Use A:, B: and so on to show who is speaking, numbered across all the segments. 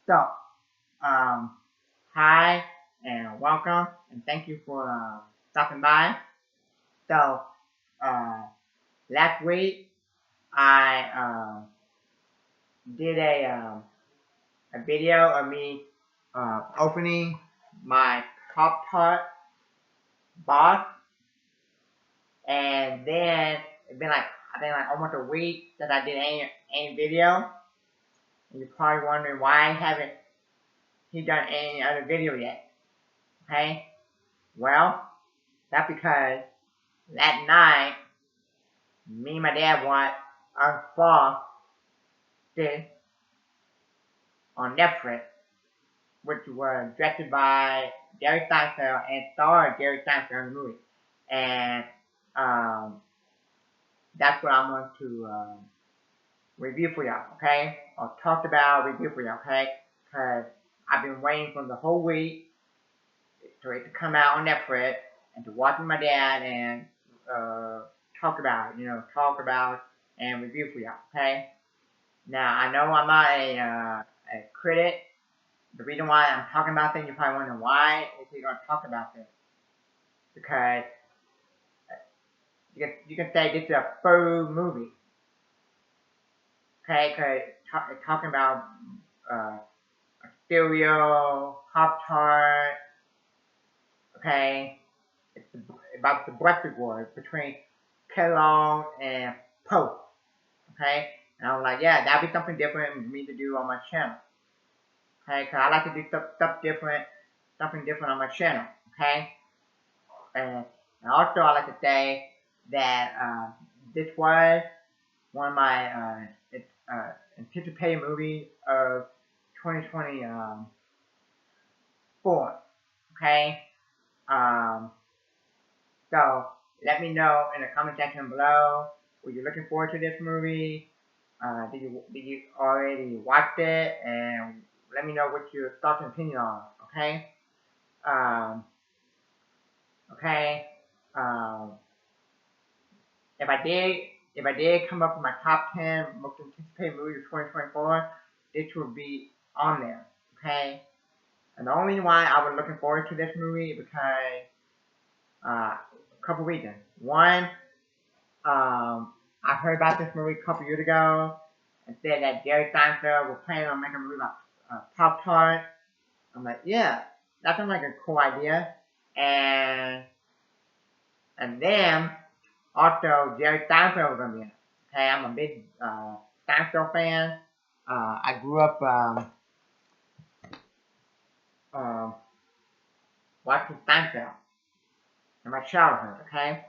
A: So, um, hi and welcome, and thank you for stopping by. So, uh, last week I did a video of me opening my Pop Tart box, and then it's been like I think like almost a week that I did any video. And you're probably wondering why I haven't he done any other video yet. Okay, well that's because that night me and my dad watched Unfrosted on Netflix, which was directed by Jerry Seinfeld and starred Jerry Seinfeld in the movie. And um, that's what I'm going to review for y'all, okay? Or talk about review for y'all, okay? Because I've been waiting for the whole week for it to come out on Netflix and to watch with my dad and talk about it, talk about and review for y'all, okay? Now, I know I'm not a critic. The reason why I'm talking about this, you're probably wondering why is he going to talk about this? Because you can say this is a food movie. Okay, because it's talking about cereal, Pop-Tart, okay? It's about the breakfast wars between Kellogg and Post, okay? And I was like, yeah, that'd be something different for me to do on my channel. Okay, because I like to do something different on my channel, okay? And also I like to say that this was one of my anticipated movies of 2024, okay? Um, so let me know in the comment section below, were you looking forward to this movie? Did you already watch it? And let me know what your thoughts and opinion are, okay? Um, okay. Um, if I did come up with my top 10 most anticipated movies of 2024, this would be on there, okay? And the only reason why I was looking forward to this movie is because a couple reasons. One, I heard about this movie a couple years ago and said that Jerry Seinfeld was planning on making a movie about Pop-Tart. I'm like, yeah, that sounds like a cool idea. And then also Jerry Seinfeld was gonna be in it. Okay, I'm a big Seinfeld fan. I grew up um, watching Seinfeld in my childhood. Okay.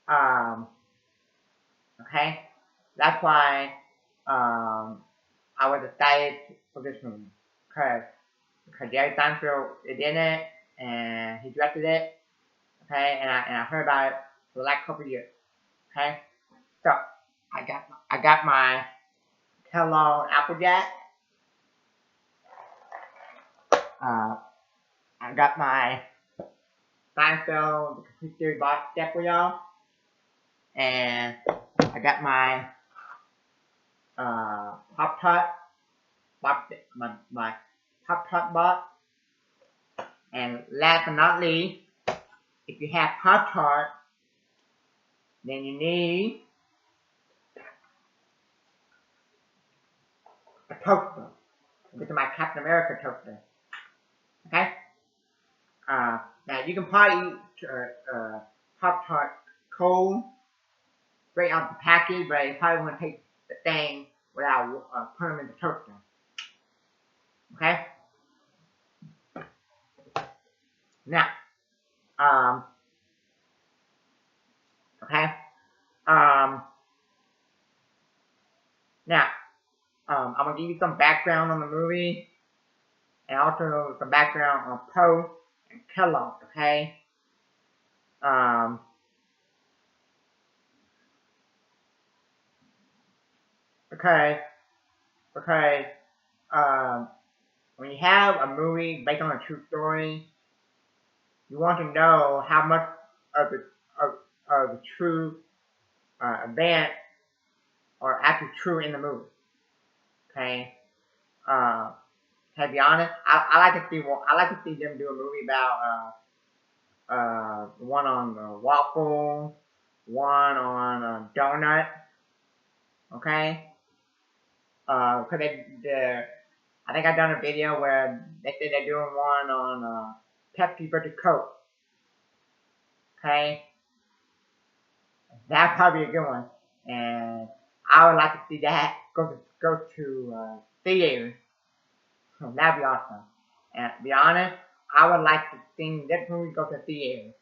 A: Um, okay. That's why I was excited for this movie because Jerry Seinfeld is in it and he directed it. Okay, and I heard about it for the last couple of years. Okay, so I got my Kellogg Applejack. I got my Seinfeld the Complete Series box set for y'all, and I got my Pop Tart box, my Pop Tart box, and last but not least, if you have Pop Tart, then you need a toaster. This is my Captain America toaster. Okay. Now you can probably eat Pop Tart cold, straight out the package, but you probably want to take the thing without putting them in the toaster. Okay. Now, okay. Um, now, I'm gonna give you some background on the movie, and also some background on Poe and Kellogg. Okay. Um, because um, when you have a movie based on a true story, you want to know how much of the true event are actually true in the movie. Okay. Uh, to be honest, I like to see them do a movie about one on waffle, one on donut. Okay. Cause I think I done a video where they say they're doing one on Pepsi versus Coke. Okay, that'd probably be a good one, and I would like to see that go to theaters. So that'd be awesome. And to be honest, I would like to see that movie go to theaters.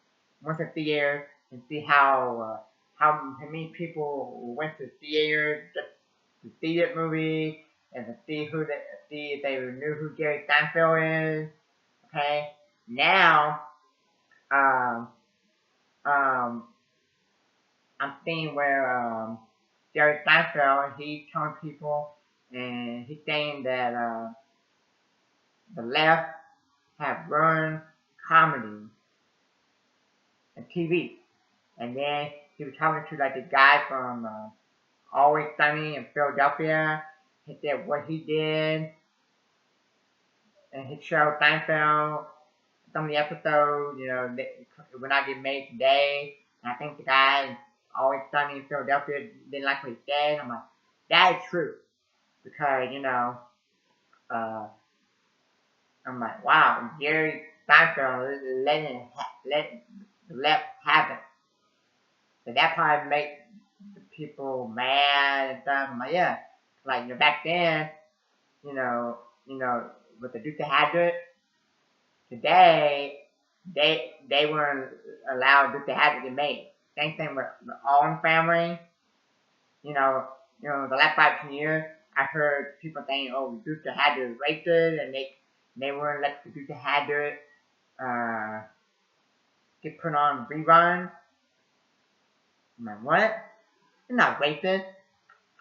A: Went to theaters and see how many people went to theaters just to see that movie and to see if they knew who Jerry Seinfeld is. Okay, now um um I'm seeing where Jerry Seinfeld he's telling people and he's saying that the left have ruined comedy and TV. And then he was talking to like the guy from Always Sunny in Philadelphia. He said what he did and his show Seinfeld. Some of the episodes, will not get made today. And I think the guy Always Sunny in Philadelphia didn't like what he said. I'm like, that is true because uh, I'm like, wow, Jerry Seinfeld let the left have it. So that probably make the people mad and stuff. I'm like, yeah, like back then, you know, with the Duke of Hazzard, today they weren't allowed Duke of Hazzard to make. Same thing with the All family. You know, the last 5 10 years, I heard people saying, "Oh, Duke of Hazzard is racist," and they weren't let the Duke of Hazzard uh, get put on reruns. I'm like, what? It's not racist.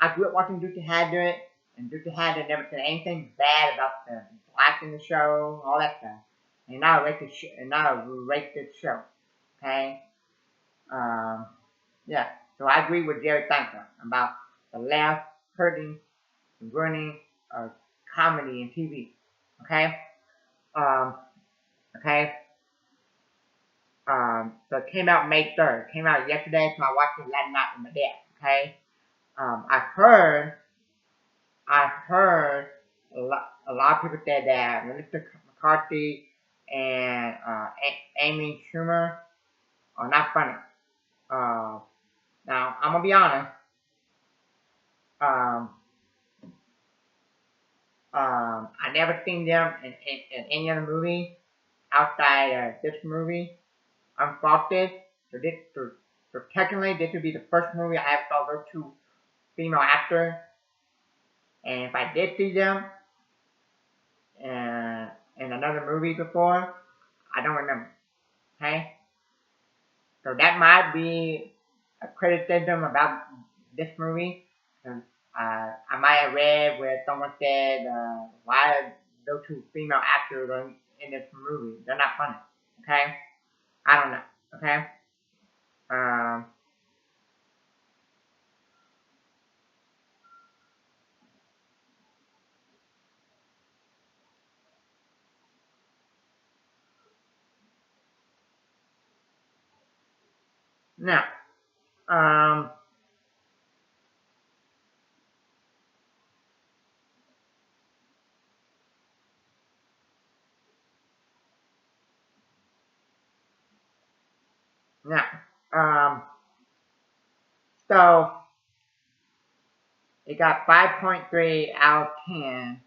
A: I grew up watching Duke of Hazzard, and Duke of Hazzard never said anything bad about the black in the show, all that stuff. And not a racist show. Okay? Um, yeah. So I agree with Jerry Seinfeld about the left hurting and ruining comedy and TV. Okay? Um, okay? So it came out May 3rd. It came out yesterday, so I watched it last night with my dad. Okay? I heard a lot of people said that Melissa McCarthy and Amy Schumer are not funny. Uh, Now I'm gonna be honest. Um, I never seen them in any other movie outside this movie, Unfrosted. So technically, this would be the first movie I ever saw those two female actors. And if I did see them in another movie before, I don't remember. Okay, so that might be a criticism about this movie. 'Cause, I might have read where someone said, "Why are those two female actors in this movie? They're not funny." Okay, I don't know. Okay, um, now, um, now, um, so it got 5.3 out of 10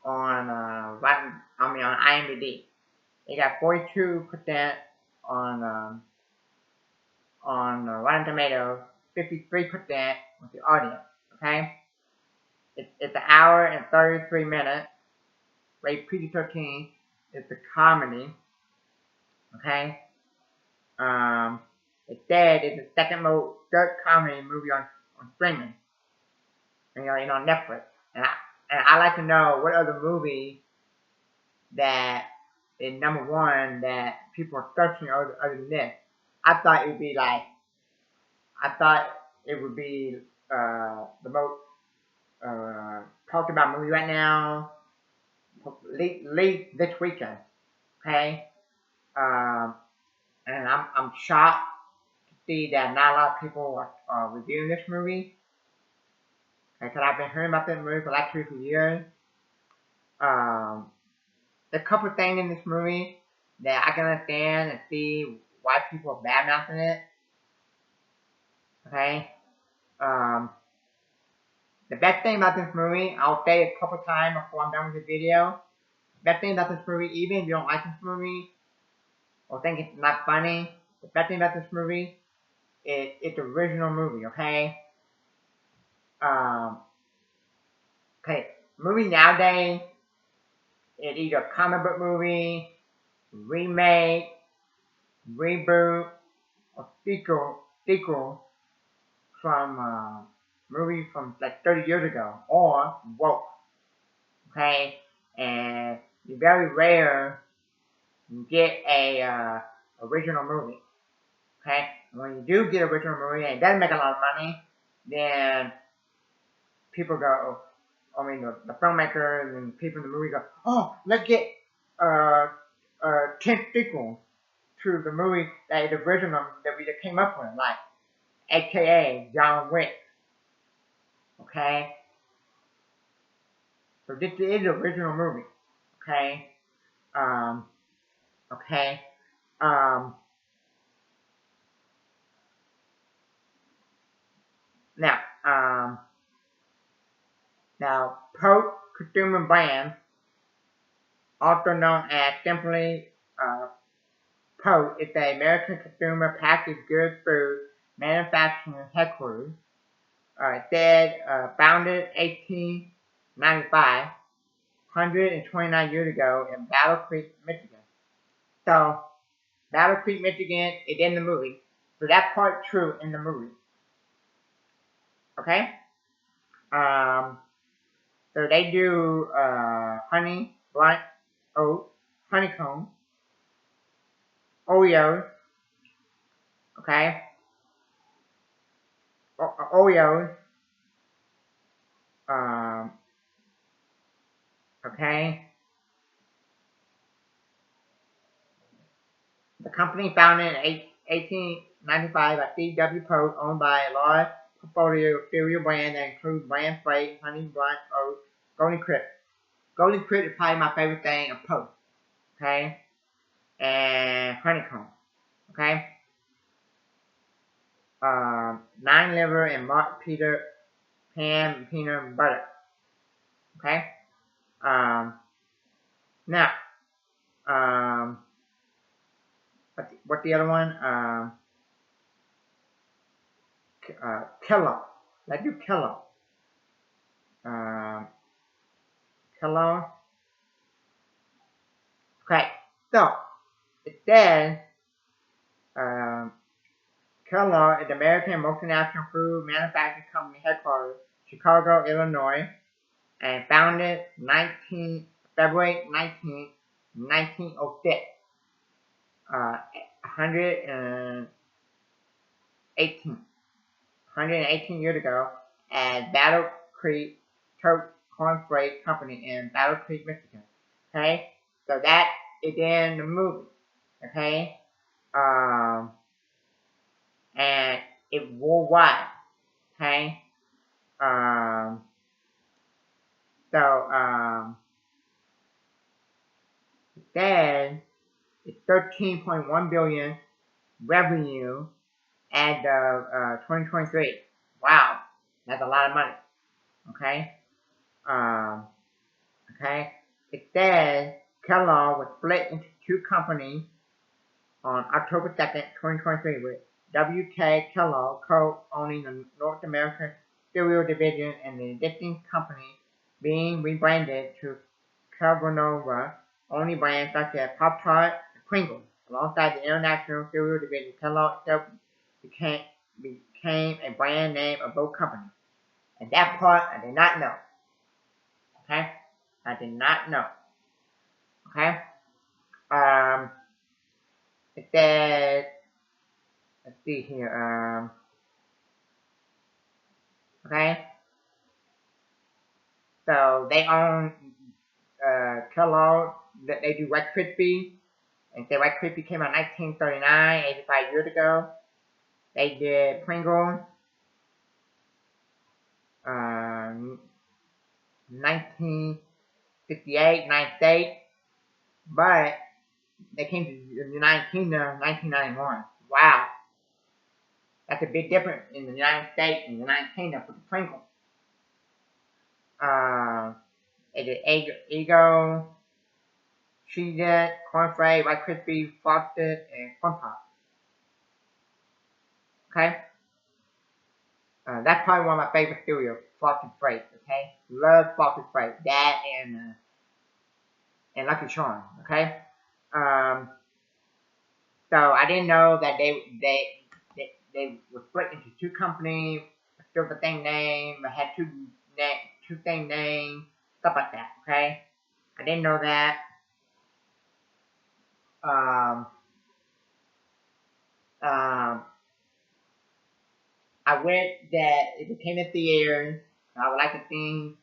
A: on on IMDb. It got 42% on Rotten Tomatoes, 53% with the audience. Okay, it's an hour and 33 minutes. Rate PG-13. It's a comedy. Okay, um, it said it's the third comedy movie on streaming. On Netflix. And I like to know what other movie that is number one that people are searching other than this. I thought it would be like I thought it would be the most talking about a movie right now, late this weekend. Okay, um, and I'm shocked to see that not a lot of people are reviewing this movie. Because I've been hearing about this movie for like 2 or 3 years. Um, there's a couple of things in this movie that I can understand and see why people are bad mouthing it. Okay. Um, the best thing about this movie, I'll say it a couple times before I'm done with the video. The best thing about this movie, even if you don't like this movie or think it's not funny, the best thing about this movie is it's an original movie. Okay. Um, okay. Movie nowadays is either a comic book movie, remake, reboot, or sequel from movie from like 30 years ago, or woke. Okay, and you very rare get a original movie. Okay, and when you do get original movie and it doesn't make a lot of money, then people go. I mean, the filmmakers and people in the movie go, oh, let's get 10 sequels to the movie that is original that we just came up with, like AKA John Wick. Okay, so this is the original movie. Okay, um, okay, um, now, now, post-consumer brand, also known as simply Post, is the American consumer packaged goods food manufacturing headquarters. It said founded 1895, 129 years ago in Battle Creek, Michigan. So, Battle Creek, Michigan is in the movie. So that part's true in the movie. Okay? So they do honey, blunt, oat, honeycomb, Oreos, okay? Oreos, um, okay? The company founded in 1895 by C.W. Post, owned by a large portfolio of cereal brands that include Bran Spray, Honey Blunt, Oat, Golden Crisp. Golden Crisp is probably my favorite thing of Post, okay? And honeycomb, okay? Nine liver and Mark Peter Pan peanut butter, okay? Now, what's the other one? Kellogg. Let's do Kellogg. Kellogg. Okay, so it says Kellogg is the American multinational food manufacturing company headquartered in Chicago, Illinois, and founded February 19th, 1906. 118 years ago at Battle Creek Turk Corn Freight Company in Battle Creek, Michigan. Okay, so that is in the movie. Okay, and it's worldwide. Okay, so then it's 13.1 billion revenue as of 2023. Wow, that's a lot of money. Okay, okay. It says Kellogg was split into two companies on October 2nd, 2023, with W.K. Kellogg Co. owning the North American cereal division and the existing company being rebranded to Carbonova, owning brands such as Pop-Tart and Pringles. Alongside the international cereal division, Kellogg itself became a brand name of both companies. And that part I did not know. Okay? I did not know. Okay? It says, let's see here, okay? So they own Kellogg. They do Rice Krispie. And the Rice Krispie came out in 1939, 85 years ago. They did Pringles, 1958, United States. But they came to the United Kingdom 1991. Wow. That's a big difference in the United States and the United Kingdom for the Pringles. They did Eggo, Cheez-It, Corn Flakes, Rice Krispies, Frosted, and Corn Pop. Okay? That's probably one of my favorite cereals, Frosted Flakes. Okay? Love Frosted Flakes. That and Lucky Charms. Okay? So I didn't know that they were split into two companies, still the same name, but had two same names, stuff like that. Okay? I didn't know that. Um, I wish that it became a theater. I would like to see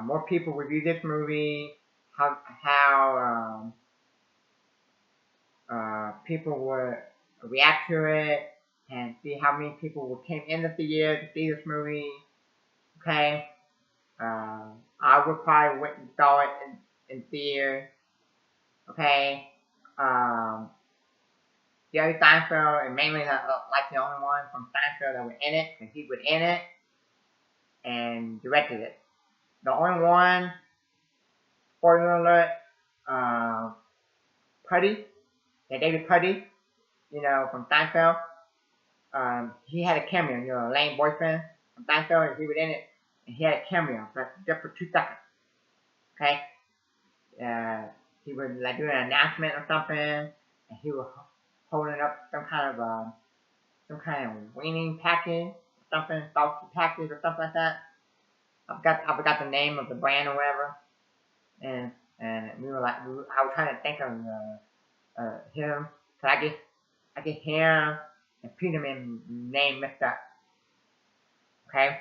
A: more people review this movie. How people would react to it, and see how many people came in the theater to see this movie. Okay, I would probably went and saw it in theater. Okay, Jerry Seinfeld, and mainly like the only one from Seinfeld that was in it, because he was in it and directed it. The only one, spoiler alert, Putty, David Putty, from Seinfeld. He had a cameo, lame boyfriend from Seinfeld, and he was in it, and he had a cameo, just for 2 seconds. Okay, he was like doing an announcement or something, and he was holding up some kind of weaning package, or something, salty package or something like that. I forgot the name of the brand or whatever, and we were like, I was trying to think of him, so I get him and Peterman's name mixed up. Okay,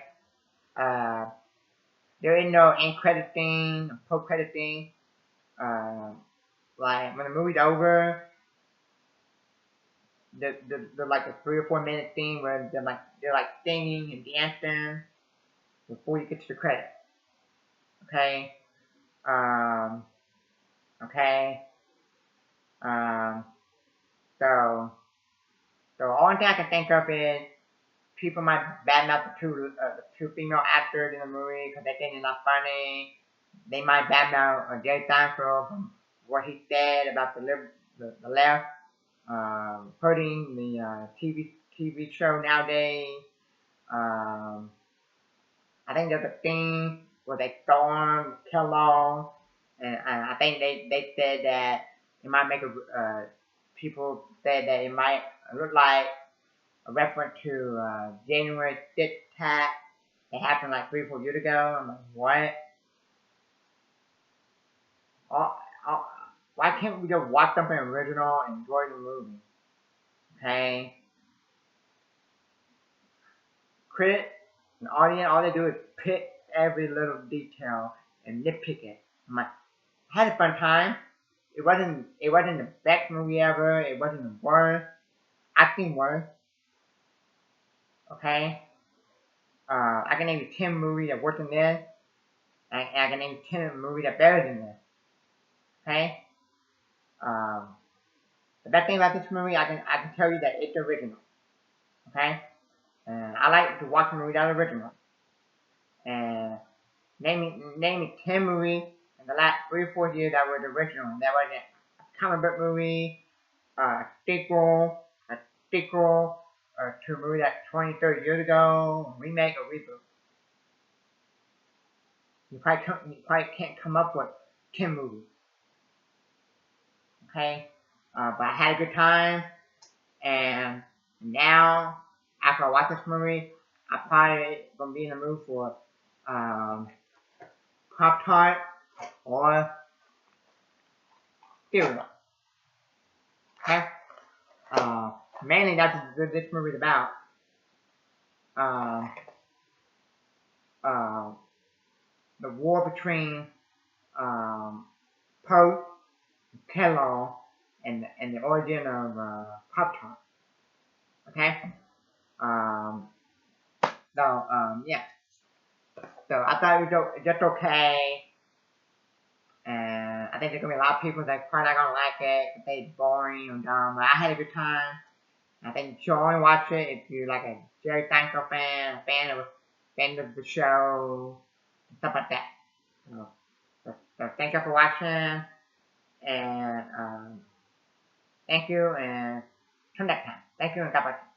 A: there is no end credit thing, post credit thing. Like when the movie's over, the like a 3 or 4 minute thing where they're like singing and dancing before you get to the credits. Okay. Okay. So the only thing I can think of is people might badmouth the two female actors in the movie because they think they're not funny. They might badmouth Jerry Seinfeld from what he said about the left, hurting the TV show nowadays. I think there's a thing where they stormed Kellogg, and I think they said that it might make people said that it might look like a reference to January 6th attack that happened like 3 or 4 years ago. I'm like, what? Why can't we just watch something original and enjoy the movie? Okay? Critics and audience, all they do is pick every little detail and nitpick it. I'm like, I had a fun time. It wasn't the best movie ever. It wasn't the worst. I've seen worse. Okay? I can name you 10 movies that worse than this. And I can name you 10 movies that are better than this. Okay? The best thing about this movie, I can tell you that it's original. Okay? And I like to watch movies that are original. And name me 10 movies in the last 3 or 4 years that were original. That was a comic book movie, a sequel to a movie that 20, 30 years ago, a remake or reboot. You probably can't come up with 10 movies. Okay? But I had a good time, and now, after I watch this movie, I'm probably gonna be in the mood for Pop-Tart or cereal. Okay? Mainly that's what this movie's about. Um, the war between Pope, Kellogg, and the origin of Pop Tart. Okay. Um, yeah. So I thought it was just okay. And I think there's gonna be a lot of people that probably not gonna like it. If they boring or dumb. But I had a good time. I think you should only watch it if you're like a Jerry Seinfeld fan, a fan of the show, stuff like that. So thank you for watching, and thank you, and till next time. Thank you, and God bless.